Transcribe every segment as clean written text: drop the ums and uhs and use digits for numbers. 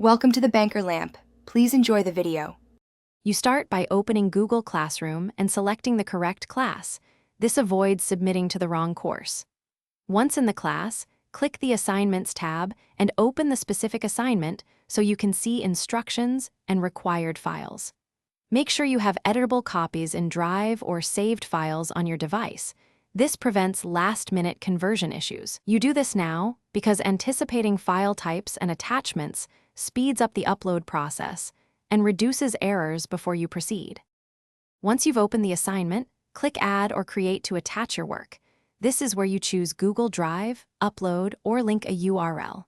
Welcome to the Banker Lamp. Please enjoy the video. You start by opening Google Classroom and selecting the correct class. This avoids submitting to the wrong course. Once in the class, click the Assignments tab and open the specific assignment so you can see instructions and required files. Make sure you have editable copies in Drive or saved files on your device. This prevents last-minute conversion issues. You do this now because anticipating file types and attachments speeds up the upload process and reduces errors before you proceed. Once you've opened the assignment, click Add or Create to attach your work. This is where you choose Google Drive, Upload, or link a URL.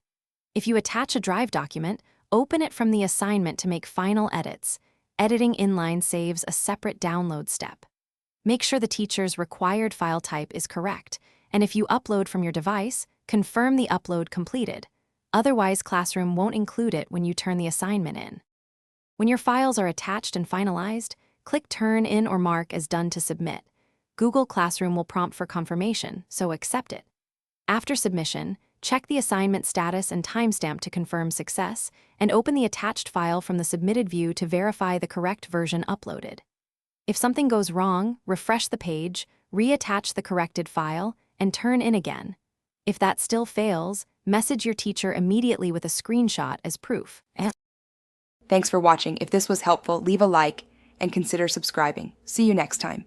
If you attach a Drive document, open it from the assignment to make final edits. Editing inline saves a separate download step. Make sure the teacher's required file type is correct, and if you upload from your device, confirm the upload completed. Otherwise, Classroom won't include it when you turn the assignment in. When your files are attached and finalized, click Turn in or mark as done to submit. Google Classroom will prompt for confirmation, so accept it. After submission, check the assignment status and timestamp to confirm success, and open the attached file from the submitted view to verify the correct version uploaded. If something goes wrong, refresh the page, reattach the corrected file, and turn in again. If that still fails, message your teacher immediately with a screenshot as proof. Thanks for watching. If this was helpful, leave a like and consider subscribing. See you next time.